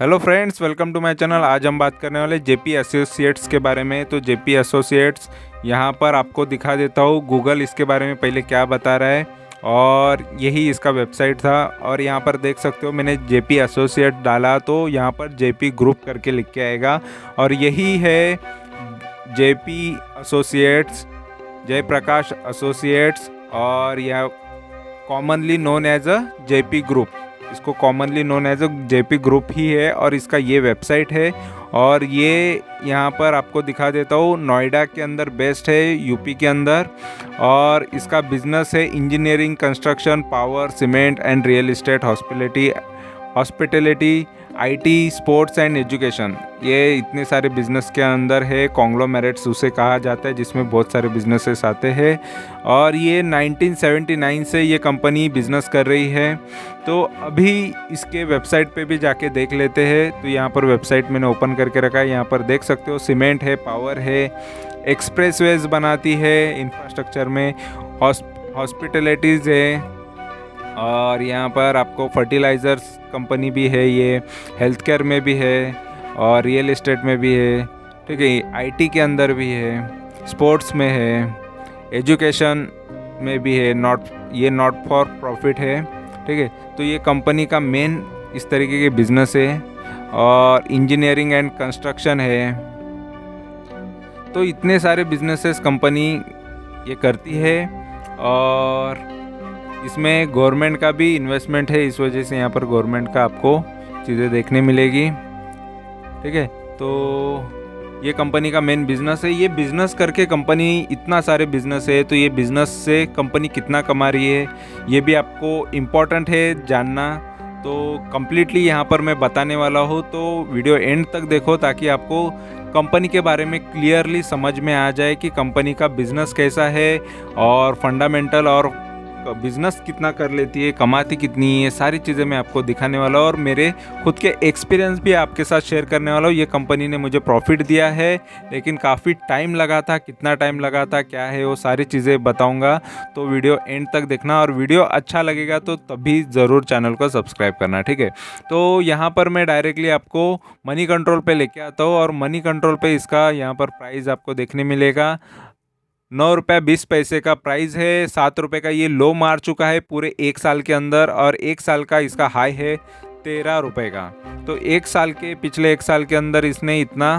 Hello friends, welcome to my channel. आज हम बात करने वाले जेपी एसोसिएट्स के बारे में। तो जेपी एसोसिएट्स यहाँ पर आपको दिखा देता हूँ। गूगल इसके बारे में पहले क्या बता रहा है और यही इसका वेबसाइट था। और यहाँ पर देख सकते हो मैंने जेपी एसोसिएट डाला तो यहाँ पर जेपी ग्रुप करके लिख के आएगा और यही है जेपी एसोसिएट्स, जयप्रकाश एसोसिएट्स, और यह commonly known as a JP group. इसको commonly known as a JP group ही है और इसका ये वेबसाइट है। और ये यहाँ पर आपको दिखा देता हूँ, नोएडा के अंदर बेस्ड है, यूपी के अंदर। और इसका बिजनेस है engineering, construction, power, cement and real estate, hospitality, IT, sports and education. ये इतने सारे बिजनेस के अंदर है। कॉन्ग्लोमेरेट्स उसे कहा जाता है जिसमें बहुत सारे बिजनेसेस आते हैं। और ये 1979 से ये कंपनी बिजनेस कर रही है। तो अभी इसके वेबसाइट पे भी जाके देख लेते हैं। तो यहाँ पर वेबसाइट मैंने ओपन करके रखा है। यहाँ पर देख सकते हो सीमेंट है, पावर है, एक्सप्रेसवेज बनाती है इंफ्रास्ट्रक्चर में, हॉस्पिटैलिटीज़ है, और यहाँ पर आपको फर्टिलाइज़र्स कंपनी भी है, ये हेल्थ केयर में भी है और रियल एस्टेट में भी है। ठीक है, आईटी के अंदर भी है, स्पोर्ट्स में है, एजुकेशन में भी है। ये नॉट फॉर प्रॉफिट है। ठीक है, तो ये कंपनी का मेन इस तरीके के बिजनेस है। और इंजीनियरिंग एंड कंस्ट्रक्शन है। तो इतने सारे बिजनेसेस कंपनी ये करती है और इसमें गवर्नमेंट का भी इन्वेस्टमेंट है। इस वजह से यहाँ पर गवर्नमेंट का आपको चीज़ें देखने मिलेगी। ठीक है, तो ये कंपनी का मेन बिजनेस है। ये बिजनेस करके कंपनी, इतना सारे बिजनेस है तो ये बिजनेस से कंपनी कितना कमा रही है ये भी आपको इम्पोर्टेंट है जानना। तो कम्प्लीटली यहाँ पर मैं बताने वाला हूँ, तो वीडियो एंड तक देखो ताकि आपको कंपनी के बारे में क्लियरली समझ में आ जाए कि कंपनी का बिजनेस कैसा है और फंडामेंटल और बिजनेस कितना कर लेती है, कमाती कितनी है, सारी चीज़ें मैं आपको दिखाने वाला हूँ। और मेरे खुद के एक्सपीरियंस भी आपके साथ शेयर करने वाला हूँ। ये कंपनी ने मुझे प्रॉफिट दिया है लेकिन काफ़ी टाइम लगा था। कितना टाइम लगा था, क्या है, वो सारी चीज़ें बताऊँगा। तो वीडियो एंड तक देखना और वीडियो अच्छा लगेगा तो तभी ज़रूर चैनल को सब्सक्राइब करना। ठीक है, तो यहाँ पर मैं डायरेक्टली आपको मनी कंट्रोल पे लेके आता हूँ। और मनी कंट्रोल पे इसका यहाँ पर प्राइस आपको देखने मिलेगा। 9 रुपये 20 पैसे का प्राइस है। 7 रुपये का ये लो मार चुका है पूरे 1 साल के अंदर और 1 साल का इसका हाई है 13 रुपये का। तो पिछले 1 साल के अंदर इसने इतना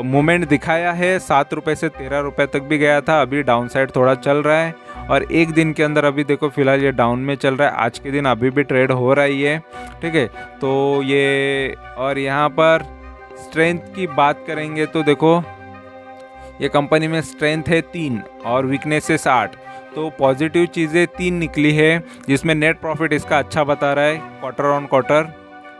मूवमेंट दिखाया है। 7 रुपये से 13 रुपये तक भी गया था। अभी डाउन साइड थोड़ा चल रहा है और एक दिन के अंदर अभी देखो फिलहाल ये डाउन में चल रहा है। आज के दिन अभी भी ट्रेड हो रही है। ठीक है, तो ये, और यहाँ पर स्ट्रेंथ की बात करेंगे तो देखो ये कंपनी में स्ट्रेंथ है 3 और वीकनेसेस 8। तो पॉजिटिव चीज़ें 3 निकली है, जिसमें नेट प्रॉफिट इसका अच्छा बता रहा है क्वार्टर ऑन क्वार्टर।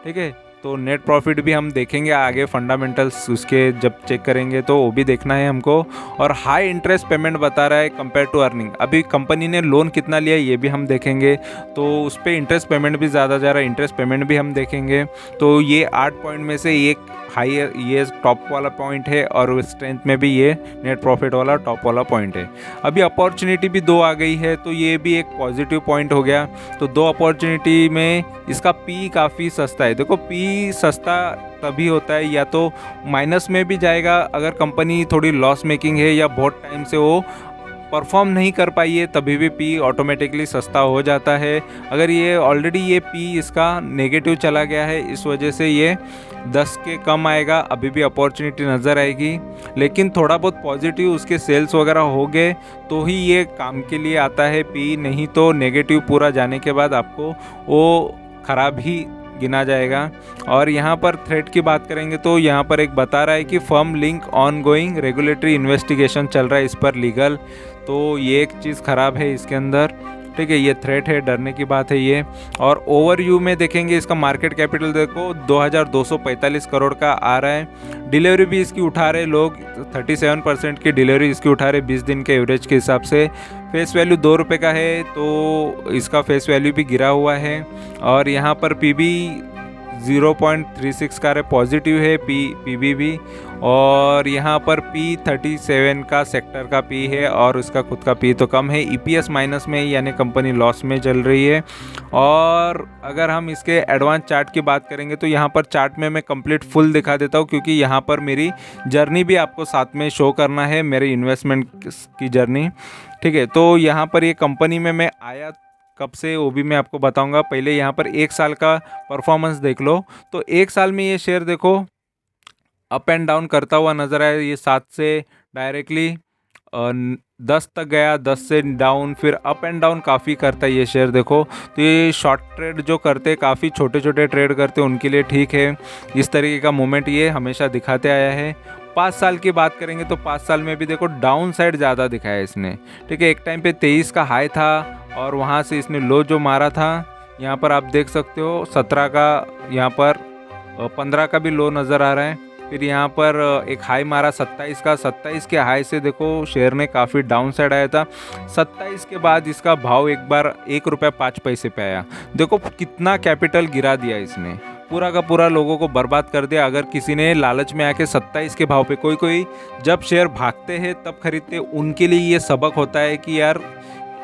ठीक है, तो नेट प्रॉफिट भी हम देखेंगे आगे, फंडामेंटल्स उसके जब चेक करेंगे तो वो भी देखना है हमको। और हाई इंटरेस्ट पेमेंट बता रहा है कंपेयर टू अर्निंग। अभी कंपनी ने लोन कितना लिया ये भी हम देखेंगे, तो उस पर इंटरेस्ट पेमेंट भी ज़्यादा जा रहा है, इंटरेस्ट पेमेंट भी हम देखेंगे। तो ये 8 पॉइंट में से एक हाईयर, ये टॉप वाला पॉइंट है और स्ट्रेंथ में भी ये नेट प्रॉफिट वाला टॉप वाला पॉइंट है। अभी अपॉर्चुनिटी भी 2 आ गई है तो ये भी एक पॉजिटिव पॉइंट हो गया। तो 2 अपॉर्चुनिटी में इसका पी काफ़ी सस्ता है। देखो पी सस्ता तभी होता है या तो माइनस में भी जाएगा अगर कंपनी थोड़ी लॉस मेकिंग है या बहुत टाइम से वो परफॉर्म नहीं कर पाई है, तभी भी पी ऑटोमेटिकली सस्ता हो जाता है। अगर ये ऑलरेडी ये पी इसका नेगेटिव चला गया है, इस वजह से ये 10 के कम आएगा। अभी भी अपॉर्चुनिटी नज़र आएगी लेकिन थोड़ा बहुत पॉजिटिव उसके सेल्स वगैरह हो गए तो ही ये काम के लिए आता है पी, नहीं तो नेगेटिव पूरा जाने के बाद आपको वो ख़राब ही गिना जाएगा। और यहाँ पर थ्रेट की बात करेंगे तो यहाँ पर एक बता रहा है कि firm link on going regulatory investigation चल रहा है इस पर लीगल। तो ये एक चीज़ ख़राब है इसके अंदर। ठीक है, ये थ्रेट है, डरने की बात है ये। और ओवरव्यू में देखेंगे इसका मार्केट कैपिटल देखो 2245 करोड़ का आ रहा है। डिलीवरी भी इसकी उठा रहे लोग, 37% की डिलीवरी इसकी उठा रहे 20 दिन के एवरेज के हिसाब से। फेस वैल्यू 2 रुपये का है तो इसका फेस वैल्यू भी गिरा हुआ है। और यहाँ पर पीबी 0.36 का पॉजिटिव है पीबी भी, और यहाँ पर P37 का सेक्टर का पी है और उसका खुद का पी तो कम है। ईपीएस माइनस में यानी कंपनी लॉस में चल रही है। और अगर हम इसके एडवांस चार्ट की बात करेंगे तो यहाँ पर चार्ट में मैं कंप्लीट फुल दिखा देता हूँ, क्योंकि यहाँ पर मेरी जर्नी भी आपको साथ में शो करना है, मेरे इन्वेस्टमेंट की जर्नी। ठीक है, तो यहाँ पर ये कंपनी में मैं आया कब से वो भी मैं आपको बताऊंगा। पहले यहाँ पर 1 साल का परफॉर्मेंस देख लो। तो 1 साल में ये शेयर देखो अप एंड डाउन करता हुआ नज़र आया। ये 7 से डायरेक्टली 10 तक गया, 10 से डाउन, फिर अप एंड डाउन काफ़ी करता है ये शेयर देखो। तो ये शॉर्ट ट्रेड जो करते, काफ़ी छोटे छोटे ट्रेड करते, उनके लिए ठीक है। इस तरीके का मूवमेंट ये हमेशा दिखाते आया है। 5 साल की बात करेंगे तो 5 साल में भी देखो डाउन साइड ज़्यादा दिखाया इसने। ठीक है, एक टाइम पे 23 का हाई था और वहाँ से इसने लो जो मारा था, यहाँ पर आप देख सकते हो 17 का, यहाँ पर 15 का भी लो नज़र आ रहा है। फिर यहाँ पर एक हाई मारा 27 का, 27 के हाई से देखो शेयर ने काफ़ी डाउन साइड आया था। 27 के बाद इसका भाव एक बार 1 रुपया 5 पैसे पे आया। देखो कितना कैपिटल गिरा दिया इसने, पूरा का पूरा लोगों को बर्बाद कर दिया। अगर किसी ने लालच में आके 27 के भाव पे, कोई जब शेयर भागते हैं तब खरीदते, उनके लिए ये सबक होता है कि यार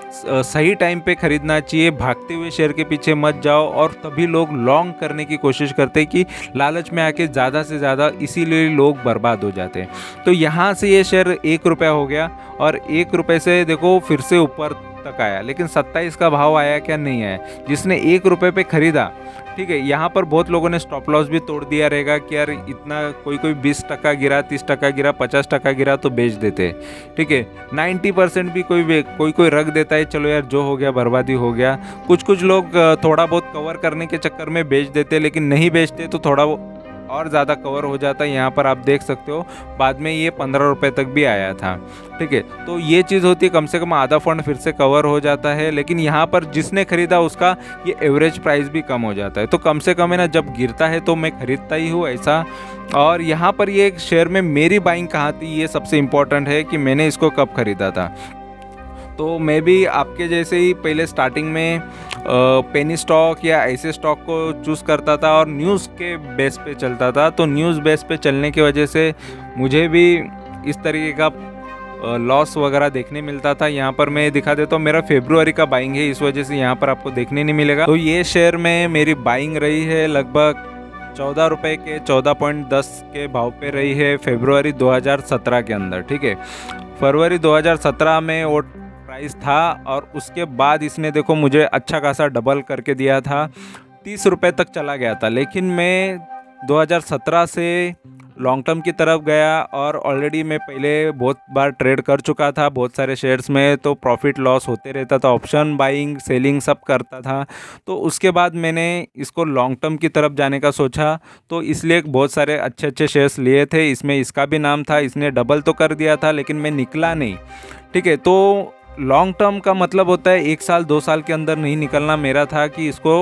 सही टाइम पे खरीदना चाहिए, भागते हुए शेयर के पीछे मत जाओ। और तभी लोग लॉन्ग करने की कोशिश करते हैं कि लालच में आके ज़्यादा से ज़्यादा, इसीलिए लोग बर्बाद हो जाते हैं। तो यहाँ से ये शेयर 1 रुपया हो गया और 1 रुपये से देखो फिर से ऊपर तक आया, लेकिन 27 का भाव आया क्या, नहीं आया। जिसने 1 रुपये पे खरीदा, ठीक है, यहाँ पर बहुत लोगों ने स्टॉप लॉस भी तोड़ दिया रहेगा कि यार इतना, कोई 20% गिरा, 30% गिरा, 50% गिरा तो बेच देते। ठीक है, 90% भी कोई रख देता है, चलो यार जो हो गया बर्बादी हो गया। कुछ लोग थोड़ा बहुत कवर करने के चक्कर में बेच देते, लेकिन नहीं बेचते तो थोड़ा और ज़्यादा कवर हो जाता है। यहाँ पर आप देख सकते हो बाद में ये 15 रुपये तक भी आया था। ठीक है, तो ये चीज़ होती है, कम से कम आधा फंड फिर से कवर हो जाता है। लेकिन यहाँ पर जिसने खरीदा उसका ये एवरेज प्राइस भी कम हो जाता है। तो कम से कम है ना, जब गिरता है तो मैं खरीदता ही हूँ ऐसा। और यहाँ पर ये शेयर में मेरी बाइंग कहाँ थी, ये सबसे इम्पोर्टेंट है कि मैंने इसको कब खरीदा था। तो मैं भी आपके जैसे ही पहले स्टार्टिंग में पेनी स्टॉक या ऐसे स्टॉक को चूज़ करता था और न्यूज़ के बेस पे चलता था। तो न्यूज़ बेस पे चलने की वजह से मुझे भी इस तरीके का लॉस वगैरह देखने मिलता था। यहाँ पर मैं दिखा देता हूँ, मेरा फरवरी का बाइंग है, इस वजह से यहाँ पर आपको देखने नहीं मिलेगा। तो ये शेयर में मेरी बाइंग रही है लगभग 14 रुपये के 14.10 के भाव पे रही है फरवरी 2017 के अंदर। ठीक है, फरवरी 2017 में वो प्राइस था और उसके बाद इसने देखो मुझे अच्छा खासा डबल करके दिया था, 30 रुपये तक चला गया था। लेकिन मैं 2017 से लॉन्ग टर्म की तरफ गया और ऑलरेडी मैं पहले बहुत बार ट्रेड कर चुका था बहुत सारे शेयर्स में, तो प्रॉफिट लॉस होते रहता था, ऑप्शन बाइंग सेलिंग सब करता था। तो उसके बाद मैंने इसको लॉन्ग टर्म की तरफ जाने का सोचा, तो इसलिए बहुत सारे अच्छे अच्छे शेयर्स लिए थे। इसमें इसका भी नाम था, इसने डबल तो कर दिया था लेकिन मैं निकला नहीं। ठीक है, तो लॉन्ग टर्म का मतलब होता है 1 साल 2 साल के अंदर नहीं निकलना। मेरा था कि इसको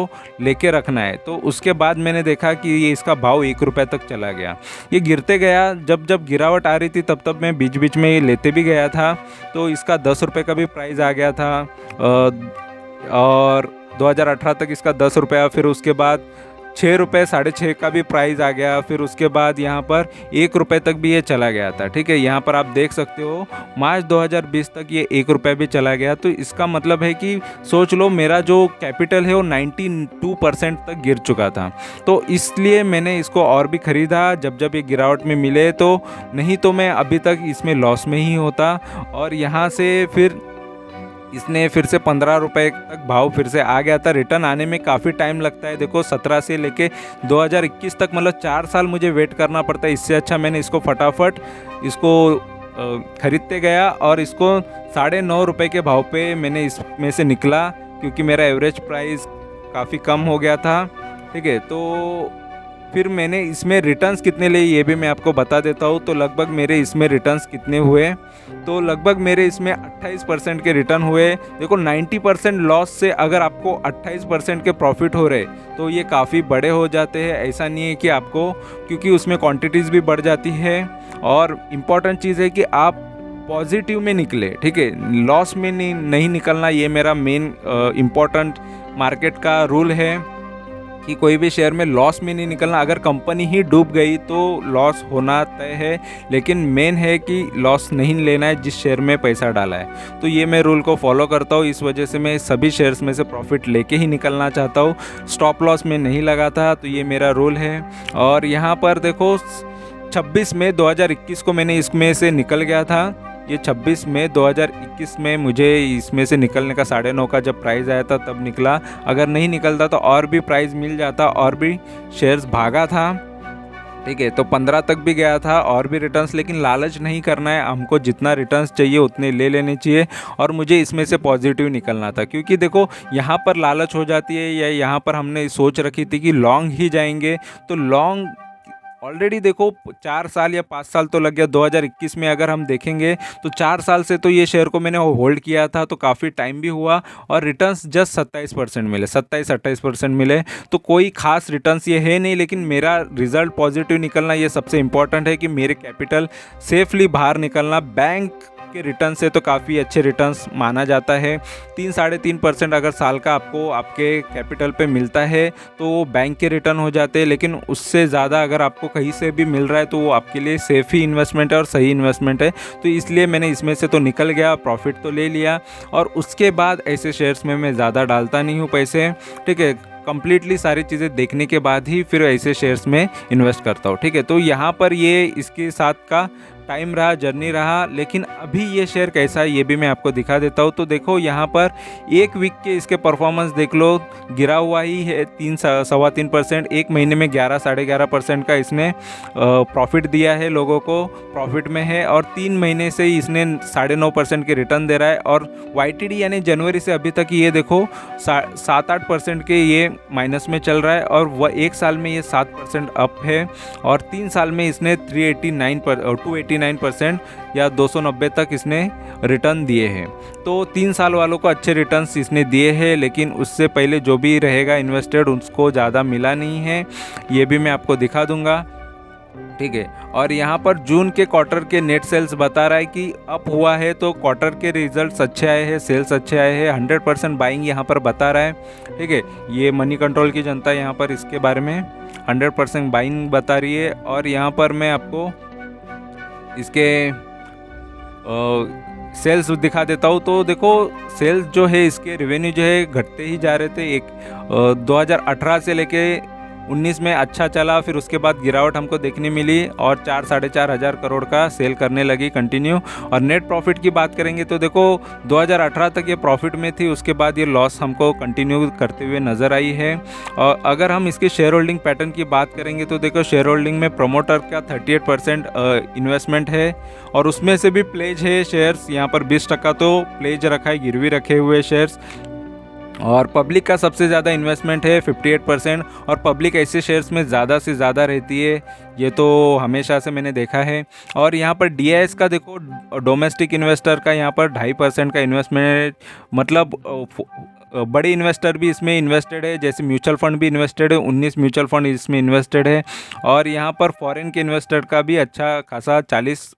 लेके रखना है। तो उसके बाद मैंने देखा कि ये इसका भाव 1 रुपये तक चला गया, ये गिरते गया। जब गिरावट आ रही थी तब मैं बीच बीच में ये लेते भी गया था। तो इसका 10 रुपये का भी प्राइस आ गया था और 2018 तक इसका 10 रुपया, फिर उसके बाद 6 रुपये 6.5 का भी प्राइस आ गया। फिर उसके बाद यहाँ पर 1 रुपये तक भी ये चला गया था। ठीक है, यहाँ पर आप देख सकते हो मार्च 2020 तक ये 1 रुपये भी चला गया। तो इसका मतलब है कि सोच लो मेरा जो कैपिटल है वो 92% तक गिर चुका था। तो इसलिए मैंने इसको और भी ख़रीदा जब ये गिरावट में मिले, तो नहीं तो मैं अभी तक इसमें लॉस में ही होता। और यहाँ से फिर इसने फिर से 15 रुपये तक भाव फिर से आ गया था। रिटर्न आने में काफ़ी टाइम लगता है, देखो 17 से लेके 2021 तक, मतलब 4 साल मुझे वेट करना पड़ता है। इससे अच्छा मैंने इसको फटाफट इसको खरीदते गया और इसको 9.5 रुपये के भाव पे मैंने इसमें से निकला, क्योंकि मेरा एवरेज प्राइस काफ़ी कम हो गया था। ठीक है, तो फिर मैंने इसमें रिटर्न्स कितने लिए ये भी मैं आपको बता देता हूँ। तो लगभग मेरे इसमें रिटर्न्स कितने हुए, तो लगभग मेरे इसमें 28% के रिटर्न हुए। देखो 90% लॉस से अगर आपको 28% के प्रॉफिट हो रहे तो ये काफ़ी बड़े हो जाते हैं। ऐसा नहीं है कि आपको, क्योंकि उसमें क्वांटिटीज़ भी बढ़ जाती है। और इम्पॉर्टेंट चीज़ है कि आप पॉजिटिव में निकले। ठीक है, लॉस में नहीं निकलना, ये मेरा मेन इम्पॉर्टेंट मार्केट का रूल है। कि कोई भी शेयर में लॉस में नहीं निकलना। अगर कंपनी ही डूब गई तो लॉस होना तय है, लेकिन मेन है कि लॉस नहीं लेना है जिस शेयर में पैसा डाला है। तो ये मैं रूल को फॉलो करता हूँ, इस वजह से मैं सभी शेयर्स में से प्रॉफिट लेके ही निकलना चाहता हूँ। स्टॉप लॉस में नहीं लगाता, तो ये मेरा रूल है। और यहाँ पर देखो 26 मई 2021 को मैंने इसमें से निकल गया था। ये 26 मई 2021 में मुझे इसमें से निकलने का 9.5 का जब प्राइस आया था तब निकला। अगर नहीं निकलता तो और भी प्राइस मिल जाता, और भी शेयर्स भागा था, ठीक है। तो 15 तक भी गया था और भी रिटर्न्स, लेकिन लालच नहीं करना है हमको। जितना रिटर्न्स चाहिए उतने ले लेने चाहिए, और मुझे इसमें से पॉजिटिव निकलना था। क्योंकि देखो यहाँ पर लालच हो जाती है, या यहाँ पर हमने सोच रखी थी कि लॉन्ग ही जाएंगे, तो लॉन्ग ऑलरेडी देखो 4 साल या 5 साल तो लग गया। 2021 में अगर हम देखेंगे तो 4 साल से तो ये शेयर को मैंने होल्ड किया था, तो काफ़ी टाइम भी हुआ, और रिटर्न्स जस्ट 27% मिले, 27-28% मिले। तो कोई खास रिटर्न्स ये है नहीं, लेकिन मेरा रिजल्ट पॉजिटिव निकलना ये सबसे इंपॉर्टेंट है, कि मेरे कैपिटल सेफली बाहर निकलना। बैंक के रिटर्न से तो काफ़ी अच्छे रिटर्न्स माना जाता है। 3-3.5% अगर साल का आपको आपके कैपिटल पे मिलता है तो वो बैंक के रिटर्न हो जाते हैं, लेकिन उससे ज़्यादा अगर आपको कहीं से भी मिल रहा है तो वो आपके लिए सेफ ही इन्वेस्टमेंट है और सही इन्वेस्टमेंट है। तो इसलिए मैंने इसमें से तो निकल गया, प्रॉफिट तो ले लिया, और उसके बाद ऐसे शेयर्स में मैं ज़्यादा डालता नहीं हूँ पैसे, ठीक है। कंप्लीटली सारी चीज़ें देखने के बाद ही फिर ऐसे शेयर्स में इन्वेस्ट करता हूँ, ठीक है। तो यहाँ पर ये इसके साथ का टाइम रहा, जर्नी रहा, लेकिन अभी ये शेयर कैसा है ये भी मैं आपको दिखा देता हूँ। तो देखो यहाँ पर 1 वीक के इसके परफॉर्मेंस देख लो, गिरा हुआ ही है 3-3.25%। 1 महीने में 11-11.5% का इसने प्रॉफिट दिया है, लोगों को प्रॉफिट में है, और 3 महीने से ही इसने 9.5% के रिटर्न दे रहा है। और YTD यानी जनवरी से अभी तक ये देखो 7-8% के ये माइनस में चल रहा है, और वह 1 साल में ये 7% अप है, और 3 साल में इसने 289% या 290 तक इसने रिटर्न दिए हैं। तो 3 साल वालों को अच्छे रिटर्न्स इसने दिए हैं, लेकिन उससे पहले जो भी रहेगा इन्वेस्टेड उसको ज़्यादा मिला नहीं है, ये भी मैं आपको दिखा दूंगा, ठीक है। और यहाँ पर जून के क्वार्टर के नेट सेल्स बता रहा है कि अप हुआ है, तो क्वार्टर के रिजल्ट्स अच्छे आए हैं, सेल्स अच्छे आए हैं, 100% बाइंग यहाँ पर बता रहा है, ठीक है। ये मनी कंट्रोल की जनता यहाँ पर इसके बारे में 100% बाइंग बता रही है। और यहाँ पर मैं आपको इसके सेल्स दिखा देता हूँ। तो देखो सेल्स जो है, इसके रेवेन्यू जो है घटते ही जा रहे थे। 2018 से लेके 19 में अच्छा चला, फिर उसके बाद गिरावट हमको देखने मिली, और 4-4.5 हज़ार करोड़ का सेल करने लगी कंटिन्यू। और नेट प्रॉफिट की बात करेंगे तो देखो 2018 तक ये प्रॉफिट में थी, उसके बाद ये लॉस हमको कंटिन्यू करते हुए नज़र आई है। और अगर हम इसके शेयर होल्डिंग पैटर्न की बात करेंगे तो देखो शेयर होल्डिंग में प्रमोटर का 38% इन्वेस्टमेंट है, और उसमें से भी प्लेज है शेयर्स, यहाँ पर 20% तो प्लेज रखा है, गिरवी रखे हुए शेयर्स। और पब्लिक का सबसे ज़्यादा इन्वेस्टमेंट है 58%, और पब्लिक ऐसे शेयर्स में ज़्यादा से ज़्यादा रहती है, ये तो हमेशा से मैंने देखा है। और यहाँ पर DIS का देखो, डोमेस्टिक इन्वेस्टर का यहाँ पर 2.5% का इन्वेस्टमेंट, मतलब बड़े इन्वेस्टर भी इसमें इन्वेस्टेड है, जैसे म्यूचुअल फंड भी इन्वेस्टेड है, 19 म्यूचुअल फंड इसमें इन्वेस्टेड है। और यहाँ पर फॉरेन के इन्वेस्टर का भी अच्छा खासा 40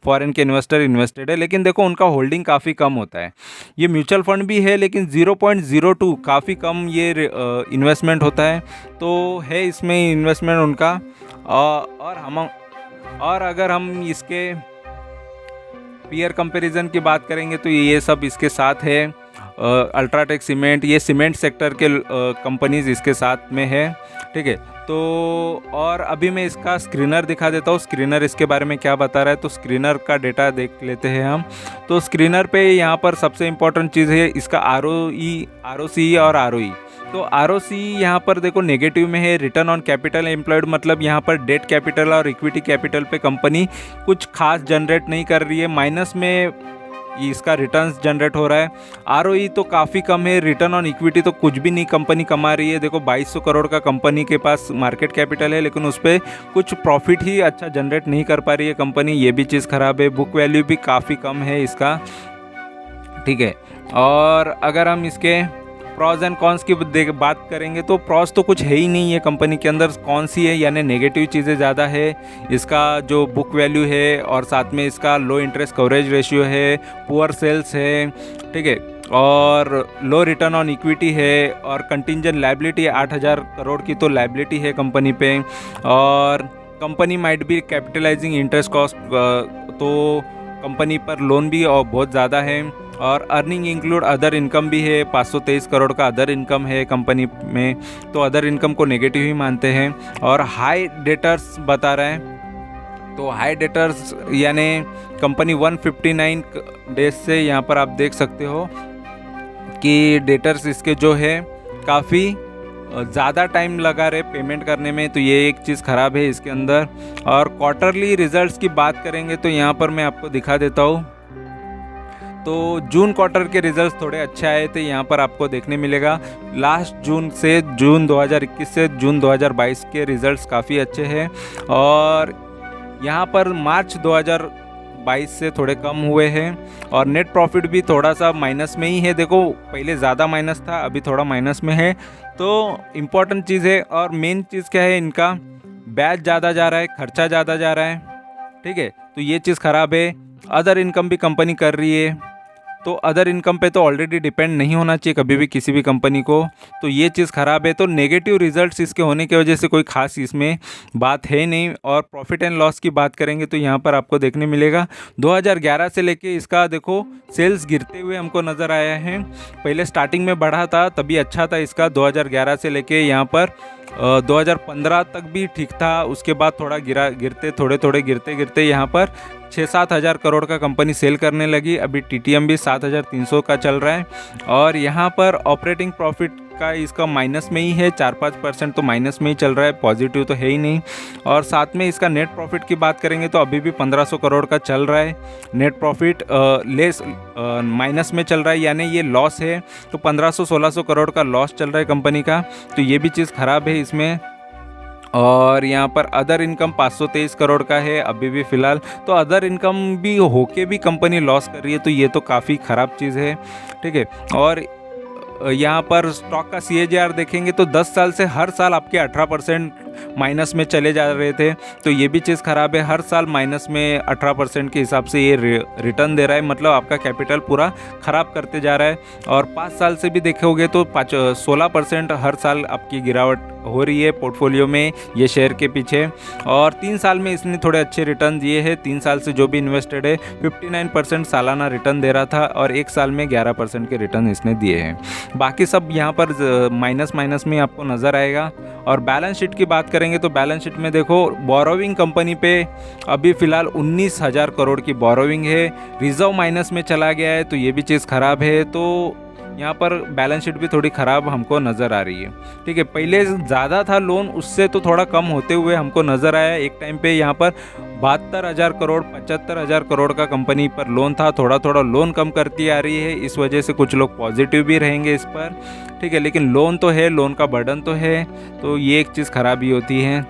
फॉरेन के इन्वेस्टर इन्वेस्टेड है, लेकिन देखो उनका होल्डिंग काफ़ी कम होता है। ये म्यूचुअल फंड भी है, लेकिन 0.02 काफ़ी कम ये इन्वेस्टमेंट होता है, तो है इसमें इन्वेस्टमेंट उनका। और अगर हम इसके पीयर कंपैरिजन की बात करेंगे तो ये सब इसके साथ है। अल्ट्राटेक सीमेंट, ये सीमेंट सेक्टर के कंपनीज इसके साथ में है, ठीक है। तो और अभी मैं इसका स्क्रीनर दिखा देता हूँ, स्क्रीनर इसके बारे में क्या बता रहा है। तो स्क्रीनर का डेटा देख लेते हैं हम। तो स्क्रीनर पे यहाँ पर सबसे इम्पोर्टेंट चीज़ है इसका ROCE और ROE। तो ROCE यहाँ पर देखो नेगेटिव में है, रिटर्न ऑन कैपिटल एम्प्लॉयड, मतलब यहाँ पर डेट कैपिटल और इक्विटी कैपिटल पे कंपनी कुछ खास जनरेट नहीं कर रही है, माइनस में इसका रिटर्न्स जनरेट हो रहा है। ROE तो काफ़ी कम है, रिटर्न ऑन इक्विटी तो कुछ भी नहीं कंपनी कमा रही है। देखो 2200 करोड़ का कंपनी के पास मार्केट कैपिटल है, लेकिन उस पर कुछ प्रॉफिट ही अच्छा जनरेट नहीं कर पा रही है कंपनी, ये भी चीज़ ख़राब है। बुक वैल्यू भी काफ़ी कम है इसका, ठीक है। और अगर हम इसके प्रॉज एंड कॉन्स की बात करेंगे तो प्रॉज तो कुछ है ही नहीं है कंपनी के अंदर, कौन सी है, यानी नेगेटिव चीज़ें ज़्यादा है। इसका जो बुक वैल्यू है, और साथ में इसका लो इंटरेस्ट कवरेज रेशियो है, पुअर सेल्स है, ठीक है। और लो रिटर्न ऑन इक्विटी है, और कंटिंजेंट लायबिलिटी 8,000 करोड़ की तो लायबिलिटी है कंपनी पे, और company might be capitalising interest cost, तो कंपनी पर लोन भी और बहुत ज़्यादा है, और अर्निंग इंक्लूड अदर इनकम भी है, 523 करोड़ का अदर इनकम है कंपनी में, तो अदर इनकम को नेगेटिव ही मानते हैं। और हाई डेटर्स बता रहे हैं, तो हाई डेटर्स यानी कंपनी 159 डेज से यहाँ पर आप देख सकते हो कि डेटर्स इसके जो है काफ़ी ज़्यादा टाइम लगा रहे पेमेंट करने में, तो ये एक चीज़ ख़राब है इसके अंदर। और क्वार्टरली रिजल्ट्स की बात करेंगे तो यहाँ पर मैं आपको दिखा देता हूँ, तो जून क्वार्टर के रिजल्ट्स थोड़े अच्छे आए थे, यहाँ पर आपको देखने मिलेगा। लास्ट जून से जून 2021 से जून 2022 के रिजल्ट्स काफ़ी अच्छे हैं, और यहाँ पर मार्च 2022 से थोड़े कम हुए हैं, और नेट प्रॉफिट भी थोड़ा सा माइनस में ही है। देखो पहले ज़्यादा माइनस था, अभी थोड़ा माइनस में है, तो इम्पॉर्टेंट चीज़ है। और मेन चीज़ क्या है, इनका ब्याज ज़्यादा जा रहा है, खर्चा ज़्यादा जा रहा है, ठीक है, तो ये चीज़ ख़राब है। अदर इनकम भी कंपनी कर रही है, तो अदर इनकम पे तो ऑलरेडी डिपेंड नहीं होना चाहिए कभी भी किसी भी कंपनी को, तो ये चीज़ ख़राब है। तो नेगेटिव रिजल्ट्स इसके होने की वजह से कोई खास इसमें बात है नहीं। और प्रॉफिट एंड लॉस की बात करेंगे तो यहाँ पर आपको देखने मिलेगा 2011 से लेके इसका देखो सेल्स गिरते हुए हमको नज़र आया है। पहले स्टार्टिंग में बढ़ा था तभी अच्छा था इसका, 2011 से लेके यहाँ पर 2015 तक भी ठीक था, उसके बाद थोड़ा गिरते थोड़े गिरते गिरते यहाँ पर 6-7 हज़ार करोड़ का कंपनी सेल करने लगी। अभी टीटीएम भी 7,300 का चल रहा है, और यहाँ पर ऑपरेटिंग प्रॉफिट का इसका माइनस में ही है, 4-5% तो माइनस में ही चल रहा है, पॉजिटिव तो है ही नहीं। और साथ में इसका नेट प्रॉफिट की बात करेंगे तो अभी भी 1,500 करोड़ का चल रहा है नेट प्रॉफिट, लेस माइनस में चल रहा है, यानी ये लॉस है, तो 1,500-1,600 करोड़ का लॉस चल रहा है कंपनी का, तो ये भी चीज़ ख़राब है इसमें। और यहाँ पर अदर इनकम 523 करोड़ का है अभी भी फ़िलहाल, तो अदर इनकम भी होके भी कंपनी लॉस कर रही है, तो ये तो काफ़ी ख़राब चीज़ है, ठीक है। और यहाँ पर स्टॉक का CAGR देखेंगे तो 10 साल से हर साल आपके 18% माइनस में चले जा रहे थे, तो ये भी चीज़ ख़राब है। हर साल माइनस में 18% के हिसाब से ये रिटर्न दे रहा है, मतलब आपका कैपिटल पूरा ख़राब करते जा रहा है। और 5 साल से भी देखोगे तो 16% हर साल आपकी गिरावट हो रही है पोर्टफोलियो में ये शेयर के पीछे। और 3 साल में इसने थोड़े अच्छे रिटर्न दिए हैं, 3 साल से जो भी इन्वेस्टेड है 59% सालाना रिटर्न दे रहा था, और 1 साल में 11% के रिटर्न इसने दिए हैं। बाकी सब यहाँ पर माइनस में आपको नज़र आएगा। और बैलेंस शीट की बात करेंगे तो बैलेंस शीट में देखो बोरोविंग कंपनी पे अभी फ़िलहाल 19,000 करोड़ की बोरोविंग है, रिजर्व माइनस में चला गया है, तो ये भी चीज़ ख़राब है। तो यहाँ पर बैलेंस शीट भी थोड़ी ख़राब हमको नज़र आ रही है, ठीक है। पहले ज़्यादा था लोन, उससे तो थोड़ा कम होते हुए हमको नज़र आया। एक टाइम पे यहाँ पर 72,000 करोड़ 75,000 करोड़ का कंपनी पर लोन था, थोड़ा थोड़ा लोन कम करती आ रही है, इस वजह से कुछ लोग पॉजिटिव भी रहेंगे इस पर, ठीक है। लेकिन लोन तो है, लोन का बर्डन तो है, तो ये एक चीज़ ख़राबी होती है।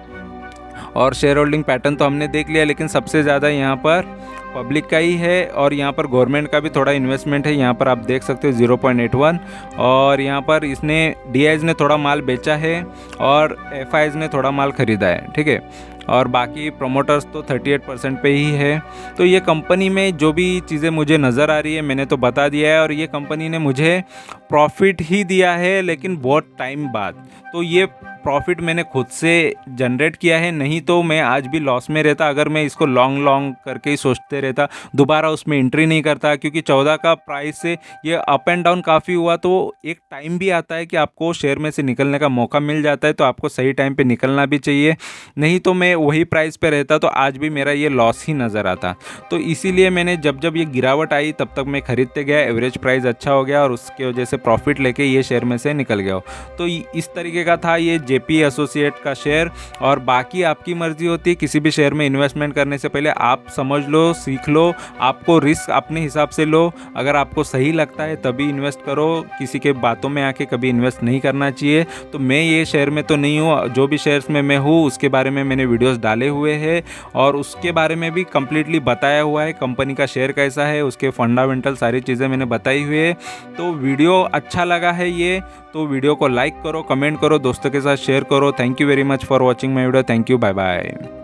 और शेयर होल्डिंग पैटर्न तो हमने देख लिया, लेकिन सबसे ज़्यादा यहाँ पर पब्लिक का ही है, और यहाँ पर गवर्नमेंट का भी थोड़ा इन्वेस्टमेंट है। यहाँ पर आप देख सकते हो 0.81, और यहाँ पर इसने DIs ने थोड़ा माल बेचा है और FIs ने थोड़ा माल ख़रीदा है, ठीक है। और बाकी प्रोमोटर्स तो 38% पे ही है। तो ये कंपनी में जो भी चीज़ें मुझे नज़र आ रही है मैंने तो बता दिया है, और ये कंपनी ने मुझे प्रॉफिट ही दिया है, लेकिन बहुत टाइम बाद। तो ये प्रॉफिट मैंने खुद से जनरेट किया है, नहीं तो मैं आज भी लॉस में रहता अगर मैं इसको लॉन्ग करके ही सोचते रहता, दोबारा उसमें एंट्री नहीं करता। क्योंकि 14 का प्राइस से ये अप एंड डाउन काफ़ी हुआ, तो एक टाइम भी आता है कि आपको शेयर में से निकलने का मौका मिल जाता है, तो आपको सही टाइम पे निकलना भी चाहिए। नहीं तो मैं वही प्राइस पे रहता तो आज भी मेरा ये लॉस ही नज़र आता। तो इसीलिए मैंने जब ये गिरावट आई तब तक मैं खरीदते गया, एवरेज प्राइस अच्छा हो गया और उसके वजह से प्रॉफिट लेके ये शेयर में से निकल गया। तो इस तरीके का था ये JP एसोसिएट का शेयर। और बाकी आपकी मर्जी होती है, किसी भी शेयर में इन्वेस्टमेंट करने से पहले आप समझ लो, सीख लो, आपको रिस्क अपने हिसाब से लो। अगर आपको सही लगता है तभी इन्वेस्ट करो, किसी के बातों में आके कभी इन्वेस्ट नहीं करना चाहिए। तो मैं ये शेयर में तो नहीं हूँ, जो भी शेयर्स में मैं हूँ उसके बारे में मैंने वीडियोस डाले हुए हैं और उसके बारे में भी कम्प्लीटली बताया हुआ है, कंपनी का शेयर कैसा है, उसके फंडामेंटल सारी चीज़ें मैंने बताई हुई है। तो वीडियो अच्छा लगा है ये तो वीडियो को लाइक करो, कमेंट करो, दोस्तों के साथ शेयर करो। Thank you very much for watching my video. Thank you, bye bye.